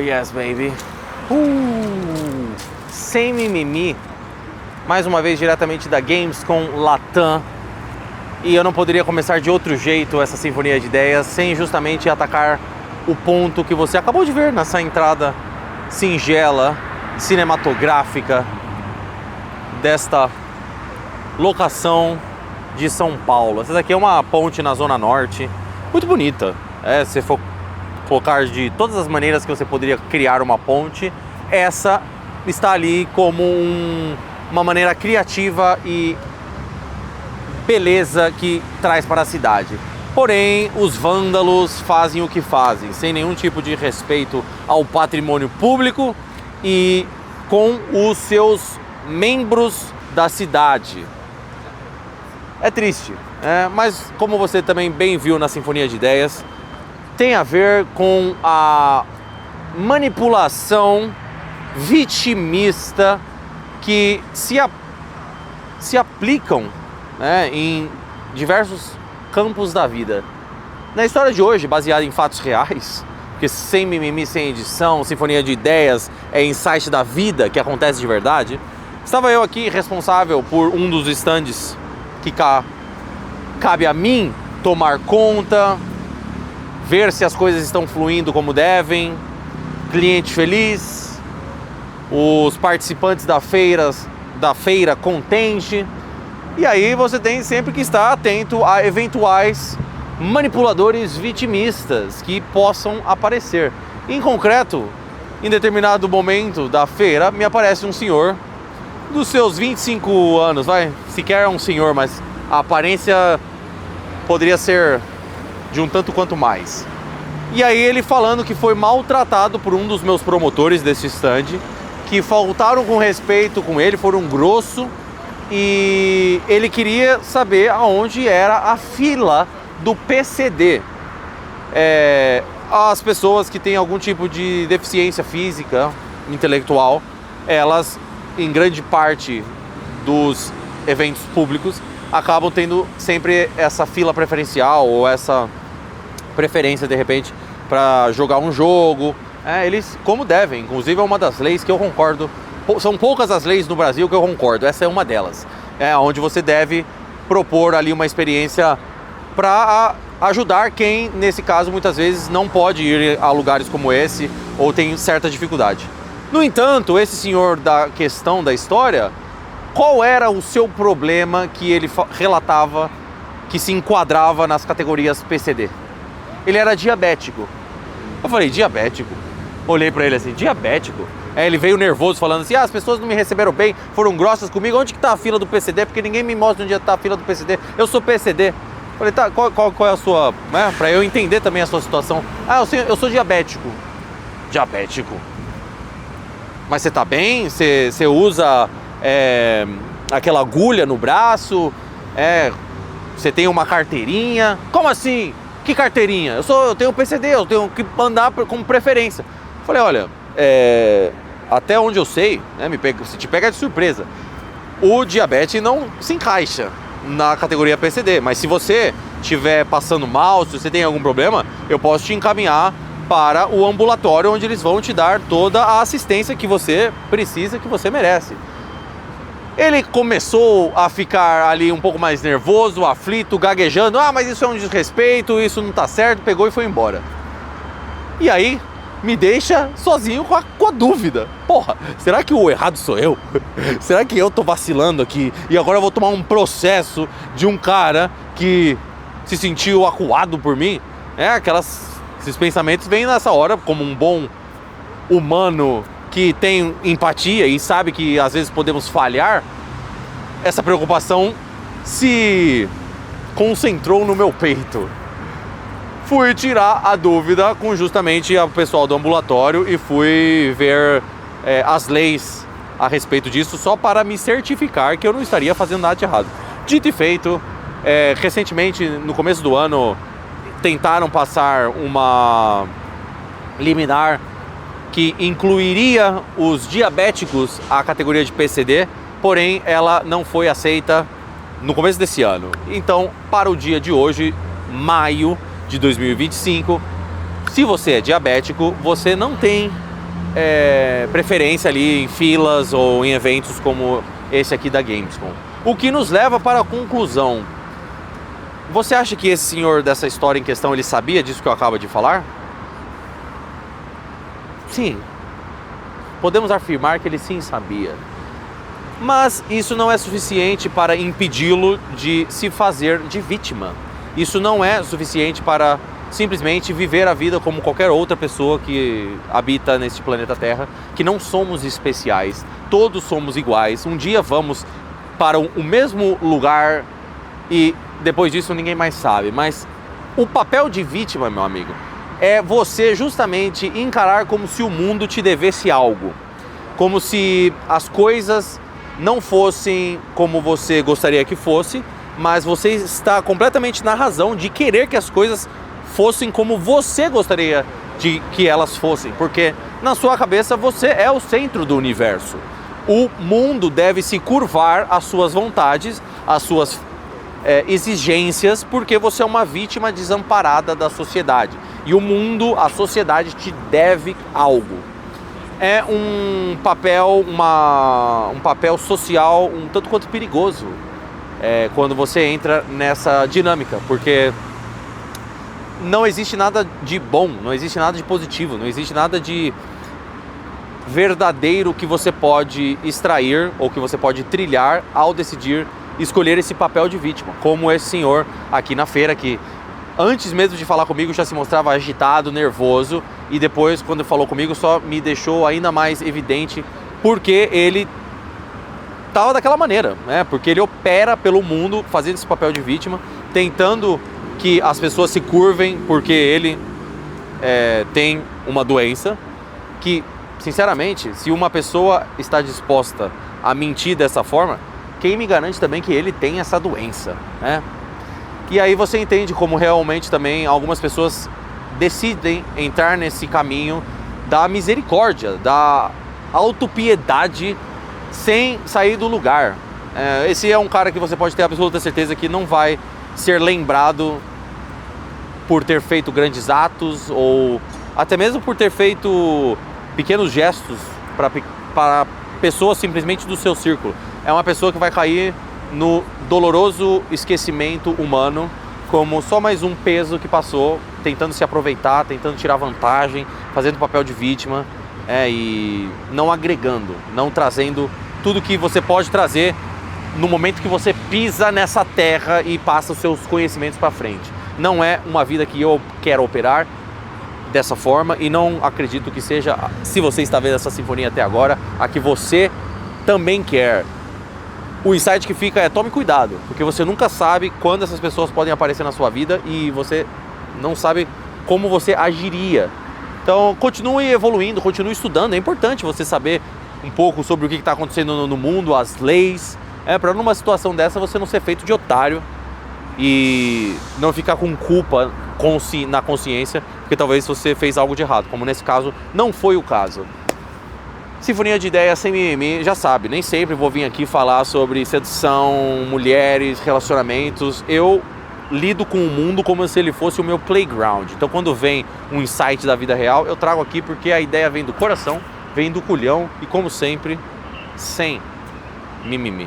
yes, baby. Sem mimimi. Mais uma vez diretamente da Gamescom Latam. E eu não poderia começar de outro jeito essa sinfonia de ideias sem justamente atacar o ponto que você acabou de ver nessa entrada singela, cinematográfica desta locação de São Paulo. Essa daqui é uma ponte na Zona Norte, muito bonita. Se for colocar de todas as maneiras que você poderia criar uma ponte, essa está ali como uma maneira criativa e beleza que traz para a cidade. Porém, os vândalos fazem o que fazem, sem nenhum tipo de respeito ao patrimônio público e com os seus membros da cidade. É triste, mas como você também bem viu na Sinfonia de Ideias, tem a ver com a manipulação vitimista que se aplicam, em diversos campos da vida. Na história de hoje, baseada em fatos reais, porque sem mimimi, sem edição, Sinfonia de Ideias é insight da vida que acontece de verdade, estava eu aqui responsável por um dos stands que cabe a mim tomar conta, ver se as coisas estão fluindo como devem, cliente feliz, os participantes da feira contente. E aí você tem sempre que estar atento a eventuais manipuladores vitimistas que possam aparecer. Em concreto, em determinado momento da feira, me aparece um senhor dos seus 25 anos, sequer é um senhor, mas a aparência poderia ser de um tanto quanto mais. E aí ele falando que foi maltratado por um dos meus promotores desse stand, que faltaram com respeito com ele, foram grosso, e ele queria saber aonde era a fila do PCD. As pessoas que têm algum tipo de deficiência física, intelectual, elas, em grande parte dos eventos públicos, acabam tendo sempre essa fila preferencial ou essa preferência, de repente, para jogar um jogo. Eles, como devem, inclusive é uma das leis que eu concordo. São poucas as leis no Brasil que eu concordo, essa é uma delas. Onde você deve propor ali uma experiência para ajudar quem, nesse caso, muitas vezes não pode ir a lugares como esse ou tem certa dificuldade. No entanto, esse senhor da questão da história, qual era o seu problema que ele relatava que se enquadrava nas categorias PCD? Ele era diabético. Eu falei, diabético? Olhei para ele assim, diabético? Ele veio nervoso falando assim, as pessoas não me receberam bem, foram grossas comigo, onde que tá a fila do PCD? Porque ninguém me mostra onde tá a fila do PCD, eu sou PCD. Falei, tá, qual é a sua, pra eu entender também a sua situação. Eu sou diabético. Diabético? Mas você tá bem? Você usa aquela agulha no braço? Você tem uma carteirinha? Como assim? Que carteirinha? Eu tenho PCD, eu tenho que andar como preferência. Falei, olha, até onde eu sei, se te pega de surpresa, o diabetes não se encaixa na categoria PCD, mas se você estiver passando mal, se você tem algum problema, eu posso te encaminhar para o ambulatório, onde eles vão te dar toda a assistência que você precisa, que você merece. Ele começou a ficar ali um pouco mais nervoso, aflito, gaguejando, mas isso é um desrespeito, isso não tá certo, pegou e foi embora. E aí me deixa sozinho com a dúvida. Porra, será que o errado sou eu? Será que eu tô vacilando aqui e agora eu vou tomar um processo de um cara que se sentiu acuado por mim? Esses pensamentos vêm nessa hora, como um bom humano que tem empatia e sabe que às vezes podemos falhar. Essa preocupação se concentrou no meu peito. Fui tirar a dúvida com justamente o pessoal do ambulatório e fui ver as leis a respeito disso, só para me certificar que eu não estaria fazendo nada de errado. Dito e feito, recentemente, no começo do ano, tentaram passar uma liminar que incluiria os diabéticos à categoria de PCD, porém ela não foi aceita no começo desse ano. Então, para o dia de hoje, maio de 2025, se você é diabético, você não tem preferência ali em filas ou em eventos como esse aqui da Gamescom. O que nos leva para a conclusão. Você acha que esse senhor dessa história em questão, ele sabia disso que eu acabo de falar? Sim. Podemos afirmar que ele sim sabia. Mas isso não é suficiente para impedi-lo de se fazer de vítima. Isso não é suficiente para simplesmente viver a vida como qualquer outra pessoa que habita neste planeta Terra, que não somos especiais, todos somos iguais. Um dia vamos para o mesmo lugar e depois disso ninguém mais sabe. Mas o papel de vítima, meu amigo, é você justamente encarar como se o mundo te devesse algo, como se as coisas não fossem como você gostaria que fosse, mas você está completamente na razão de querer que as coisas fossem como você gostaria de que elas fossem, porque na sua cabeça você é o centro do universo. O mundo deve se curvar às suas vontades, às suas exigências, porque você é uma vítima desamparada da sociedade. E o mundo, a sociedade te deve algo. É um papel, um papel social um tanto quanto perigoso quando você entra nessa dinâmica, porque não existe nada de bom, não existe nada de positivo, não existe nada de verdadeiro que você pode extrair ou que você pode trilhar ao decidir escolher esse papel de vítima, como esse senhor aqui na feira que antes mesmo de falar comigo já se mostrava agitado, nervoso, e depois quando falou comigo só me deixou ainda mais evidente porque ele estava daquela maneira, né? Porque ele opera pelo mundo fazendo esse papel de vítima, tentando que as pessoas se curvem porque ele tem uma doença que, sinceramente, se uma pessoa está disposta a mentir dessa forma, quem me garante também que ele tem essa doença, né? E aí você entende como realmente também algumas pessoas decidem entrar nesse caminho da misericórdia, da autopiedade sem sair do lugar. Esse é um cara que você pode ter absoluta certeza que não vai ser lembrado por ter feito grandes atos ou até mesmo por ter feito pequenos gestos para pessoas simplesmente do seu círculo. É uma pessoa que vai cair no doloroso esquecimento humano como só mais um peso que passou, tentando se aproveitar, tentando tirar vantagem, fazendo papel de vítima e não agregando, não trazendo tudo que você pode trazer no momento que você pisa nessa terra e passa os seus conhecimentos para frente. Não é uma vida que eu quero operar dessa forma e não acredito que seja, se você está vendo essa sinfonia até agora, a que você também quer. O insight que fica é: tome cuidado, porque você nunca sabe quando essas pessoas podem aparecer na sua vida e você não sabe como você agiria. Então continue evoluindo, continue estudando. É importante você saber um pouco sobre o que está acontecendo no mundo, as leis, para numa situação dessa você não ser feito de otário e não ficar com culpa na consciência, porque talvez você fez algo de errado, como nesse caso não foi o caso. Sinfonia de Ideias sem mimimi, já sabe, nem sempre vou vir aqui falar sobre sedução, mulheres, relacionamentos. Eu lido com o mundo como se ele fosse o meu playground. Então quando vem um insight da vida real, eu trago aqui porque a ideia vem do coração, vem do culhão e, como sempre, sem mimimi.